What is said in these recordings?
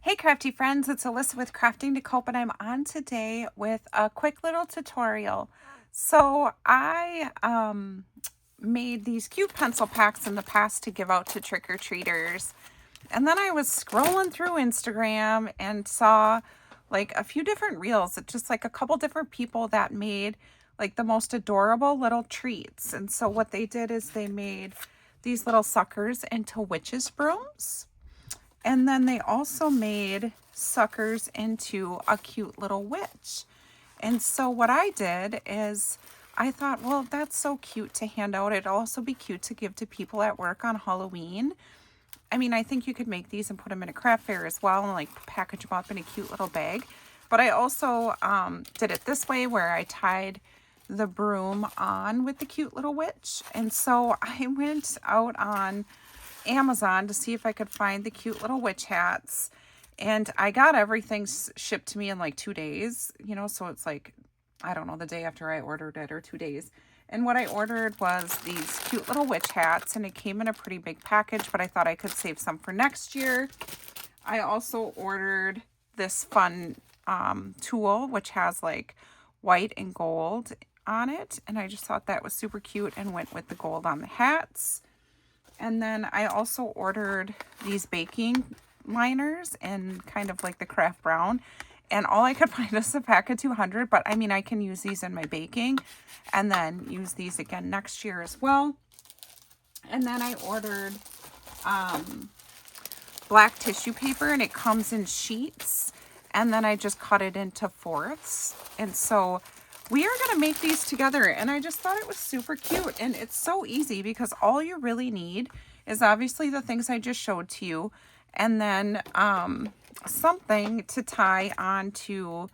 Hey crafty friends, it's Alyssa with Crafting to Cope, and I'm on today with a quick little tutorial. So I made these cute pencil packs in the past to give out to trick-or-treaters. And then I was scrolling through Instagram and saw like a few different reels, just like a couple different people that made like the most adorable little treats. And so what they did is they made these little suckers into witches' brooms. And then they also made suckers into a cute little witch. And so what I did is I thought, well, that's so cute to hand out. It'd also be cute to give to people at work on Halloween. I mean, I think you could make these and put them in a craft fair as well and like package them up in a cute little bag. But I also did it this way where I tied the broom on with the cute little witch. And so I went out on Amazon to see if I could find the cute little witch hats. And I got everything shipped to me in like 2 days, so it's like, I don't know, the day after I ordered it or 2 days. And what I ordered was these cute little witch hats, and it came in a pretty big package, but I thought I could save some for next year. I also ordered this fun tool, which has like white and gold on it. And I just thought that was super cute and went with the gold on the hats. And then I also ordered these baking liners and kind of like the craft brown. And all I could find is a pack of 200. But I mean, I can use these in my baking and then use these again next year as well. And then I ordered black tissue paper, and it comes in sheets. And then I just cut it into fourths. And so we are going to make these together, and I just thought it was super cute. And it's so easy because all you really need is obviously the things I just showed to you, and then something to tie onto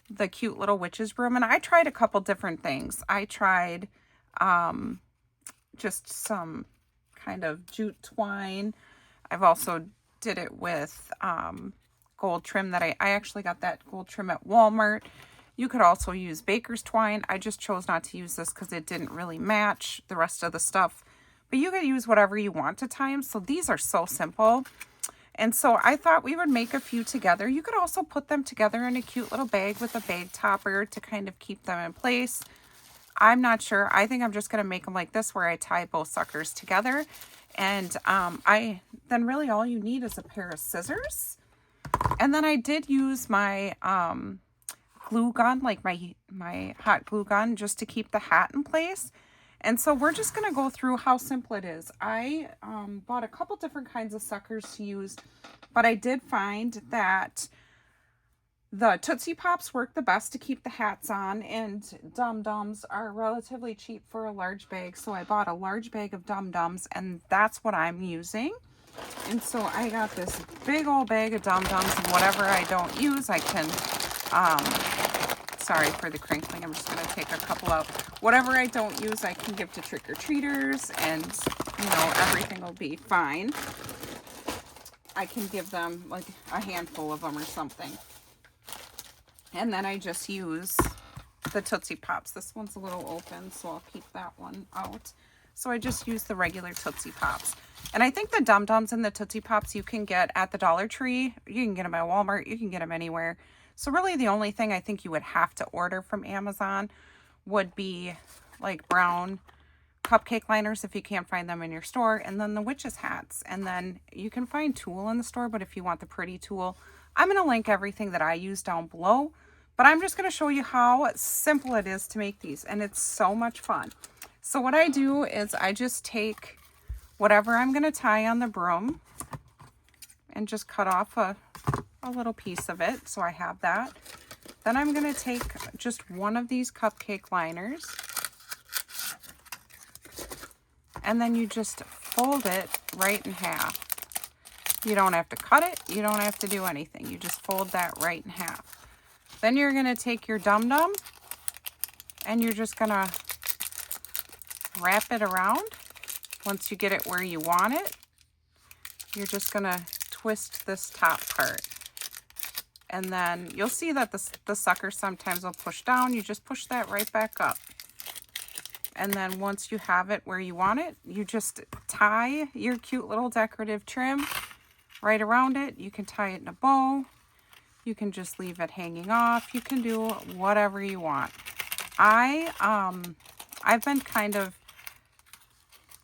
the cute little witch's broom. And I tried a couple different things. I tried just some kind of jute twine. I've also did it with gold trim that I actually got that gold trim at Walmart. You could also use baker's twine. I just chose not to use this because it didn't really match the rest of the stuff. But you could use whatever you want to tie them. So these are so simple. And so I thought we would make a few together. You could also put them together in a cute little bag with a bag topper to kind of keep them in place. I'm not sure. I think I'm just going to make them like this where I tie both suckers together. And then really all you need is a pair of scissors. And then I did use my glue gun, like my hot glue gun, just to keep the hat in place. And so we're just going to go through how simple it is. I bought a couple different kinds of suckers to use, but I did find that the Tootsie Pops work the best to keep the hats on, and Dum-Dums are relatively cheap for a large bag. So I bought a large bag of Dum-Dums, and that's what I'm using. And so I got this big old bag of Dum-Dums, and whatever I don't use, I can, sorry for the crinkling, I'm just going to take a couple out. Whatever I don't use, I can give to trick-or-treaters, and, everything will be fine. I can give them, like, a handful of them or something. And then I just use the Tootsie Pops. This one's a little open, so I'll keep that one out. So I just use the regular Tootsie Pops. And I think the Dum-Dums and the Tootsie Pops you can get at the Dollar Tree. You can get them at Walmart. You can get them anywhere. So really the only thing I think you would have to order from Amazon would be like brown cupcake liners if you can't find them in your store. And then the witch's hats. And then you can find tulle in the store, but if you want the pretty tulle, I'm going to link everything that I use down below. But I'm just going to show you how simple it is to make these. And it's so much fun. So what I do is I just take whatever I'm going to tie on the broom and just cut off a little piece of it. So I have that. Then I'm going to take just one of these cupcake liners. And then you just fold it right in half. You don't have to cut it. You don't have to do anything. You just fold that right in half. Then you're going to take your Dum-Dum and you're just going to wrap it around. Once you get it where you want it, you're just going to twist this top part. And then you'll see that the sucker sometimes will push down. You just push that right back up. And then once you have it where you want it, you just tie your cute little decorative trim right around it. You can tie it in a bow. You can just leave it hanging off. You can do whatever you want. I've been kind of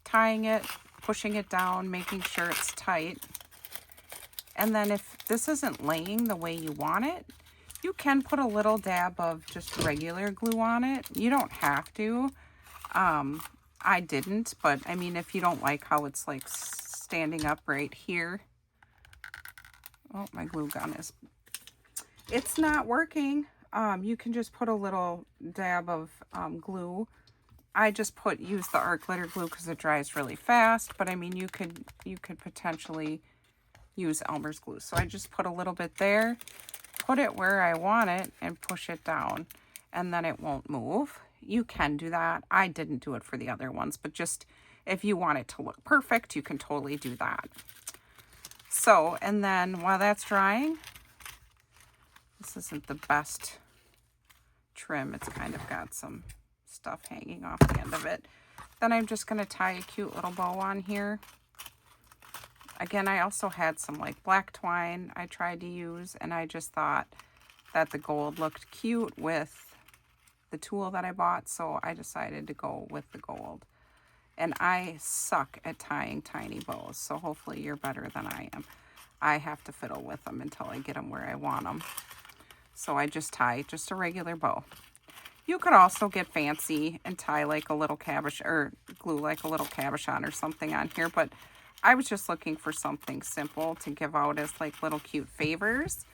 tying it, pushing it down, making sure it's tight. And then if this isn't laying the way you want it, you can put a little dab of just regular glue on it. You don't have to. I didn't, but I mean, if you don't like how it's like standing up right here. Oh, my glue gun is, it's not working. You can just put a little dab of glue. I just use the art glitter glue because it dries really fast, but I mean, you could potentially use Elmer's glue. So I just put a little bit there, put it where I want it, and push it down, and then it won't move. You can do that. I didn't do it for the other ones, but just if you want it to look perfect, you can totally do that. So, and then while that's drying, this isn't the best trim. It's kind of got some stuff hanging off the end of it. Then I'm just going to tie a cute little bow on here. Again, I also had some like black twine I tried to use, and I just thought that the gold looked cute with the tool that I bought, so I decided to go with the gold. And I suck at tying tiny bows, so hopefully you're better than I am. I have to fiddle with them until I get them where I want them. So I just tie just a regular bow. You could also get fancy and tie like a little cabochon, or glue like a little cabochon or something on here, but I was just looking for something simple to give out as like little cute favors.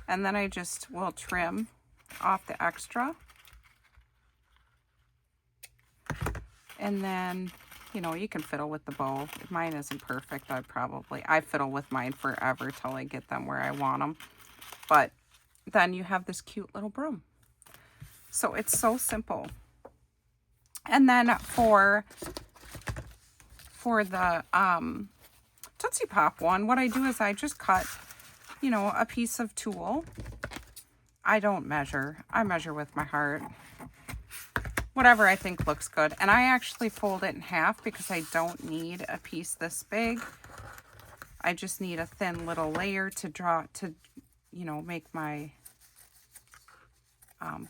And then I just will trim off the extra. And then, you know, you can fiddle with the bow. Mine isn't perfect. I fiddle with mine forever till I get them where I want them. But then you have this cute little broom. So it's so simple. And then for the Tootsie Pop one, what I do is I just cut, you know, a piece of tulle. I don't measure. I measure with my heart. Whatever I think looks good. And I actually fold it in half because I don't need a piece this big. I just need a thin little layer to you know, make my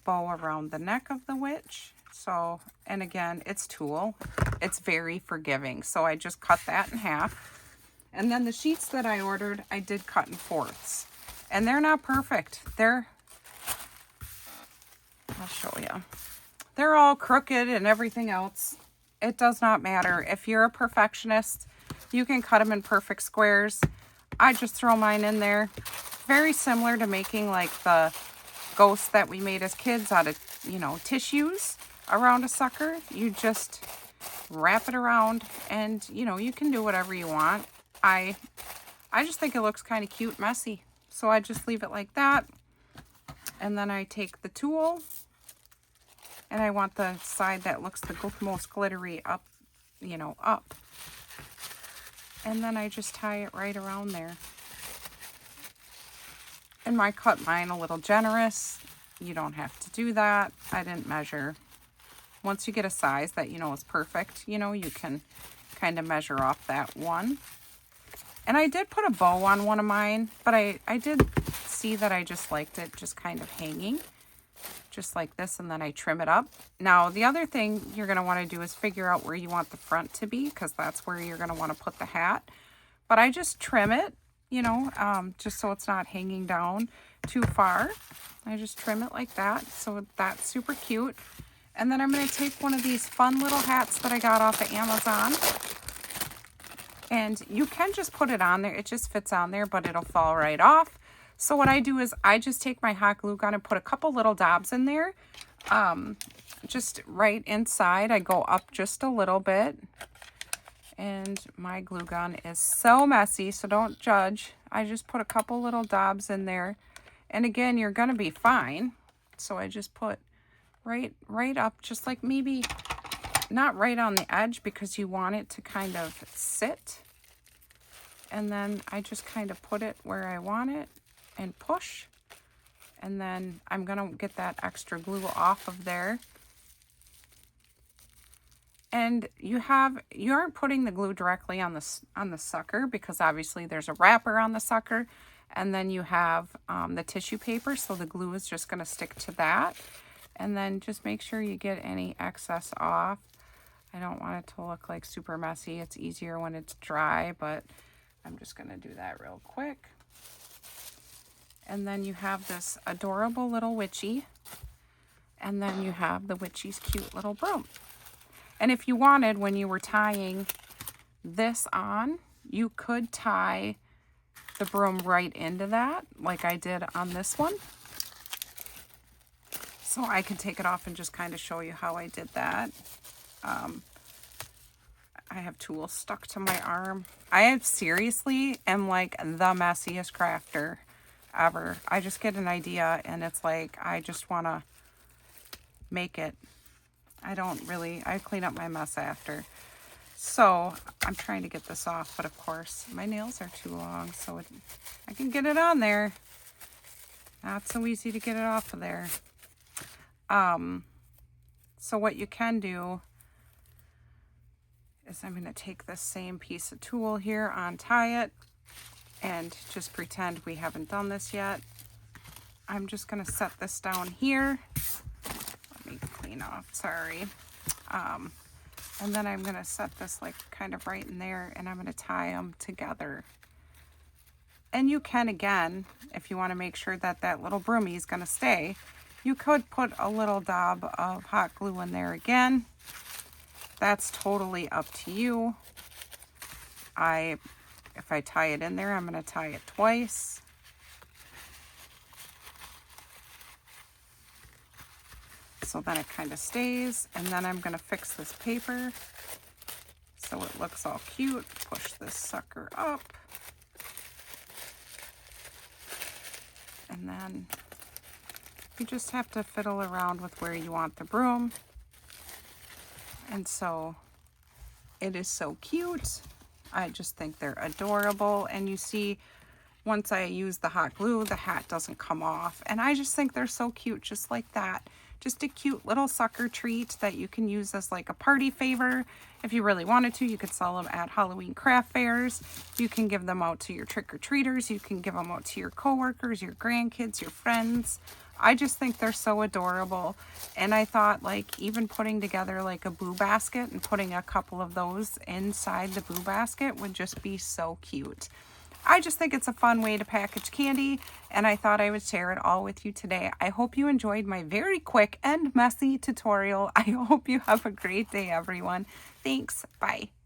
bow around the neck of the witch. So, and again, it's tulle. It's very forgiving. So I just cut that in half. And then the sheets that I ordered, I did cut in fourths. And they're not perfect. I'll show you. They're all crooked and everything else. It does not matter. If you're a perfectionist, you can cut them in perfect squares. I just throw mine in there. Very similar to making like the ghosts that we made as kids out of, you know, tissues around a sucker. You just wrap it around and, you know, you can do whatever you want. I just think it looks kind of cute, messy. So I just leave it like that. And then I take the tulle, and I want the side that looks the most glittery up, you know, up. And then I just tie it right around there. And I cut mine a little generous. You don't have to do that. I didn't measure. Once you get a size that you know is perfect, you know, you can kind of measure off that one. And I did put a bow on one of mine, but I did see that I just liked it just kind of hanging, just like this, and then I trim it up. Now, the other thing you're going to want to do is figure out where you want the front to be, because that's where you're going to want to put the hat. But I just trim it, you know, just so it's not hanging down too far. I just trim it like that, so that's super cute. And then I'm going to take one of these fun little hats that I got off of Amazon. And you can just put it on there. It just fits on there, but it'll fall right off. So what I do is I just take my hot glue gun and put a couple little dabs in there. Just right inside. I go up just a little bit. And my glue gun is so messy, so don't judge. I just put a couple little dabs in there. And again, you're going to be fine. So I just put right up, just like maybe not right on the edge because you want it to kind of sit. And then I just kind of put it where I want it and push. And then I'm going to get that extra glue off of there. And you aren't putting the glue directly on the sucker, because obviously there's a wrapper on the sucker, and then you have the tissue paper, so the glue is just going to stick to that. And then just make sure you get any excess off. I don't want it to look like super messy. It's easier when it's dry, but I'm just going to do that real quick. And then you have this adorable little witchy, and then you have the witchy's cute little broom. And if you wanted, when you were tying this on, you could tie the broom right into that, like I did on this one. So I can take it off and just kind of show you how I did that. I have tools stuck to my arm. I seriously am like the messiest crafter ever. I just get an idea and it's like, I just want to make it. I clean up my mess after. So I'm trying to get this off, but of course my nails are too long, so I can get it on there. Not so easy to get it off of there. So what you can do is I'm going to take this same piece of tool here, untie it, and just pretend we haven't done this yet. I'm just going to set this down here. Let me clean off, sorry. And then I'm going to set this like kind of right in there, and I'm going to tie them together. And you can, again, if you want to make sure that that little broomy is going to stay, you could put a little dab of hot glue in there again. That's totally up to you. If I tie it in there, I'm going to tie it twice. So then it kind of stays, and then I'm going to fix this paper so it looks all cute. Push this sucker up. And then you just have to fiddle around with where you want the broom. And so it is so cute. I just think they're adorable. And you see, once I use the hot glue, the hat doesn't come off. And I just think they're so cute, just like that. Just a cute little sucker treat that you can use as like a party favor. If you really wanted to, you could sell them at Halloween craft fairs. You can give them out to your trick-or-treaters. You can give them out to your coworkers, your grandkids, your friends. I just think they're so adorable. And I thought, like, even putting together like a boo basket and putting a couple of those inside the boo basket would just be so cute. I just think it's a fun way to package candy, and I thought I would share it all with you today. I hope you enjoyed my very quick and messy tutorial. I hope you have a great day, everyone. Thanks. Bye.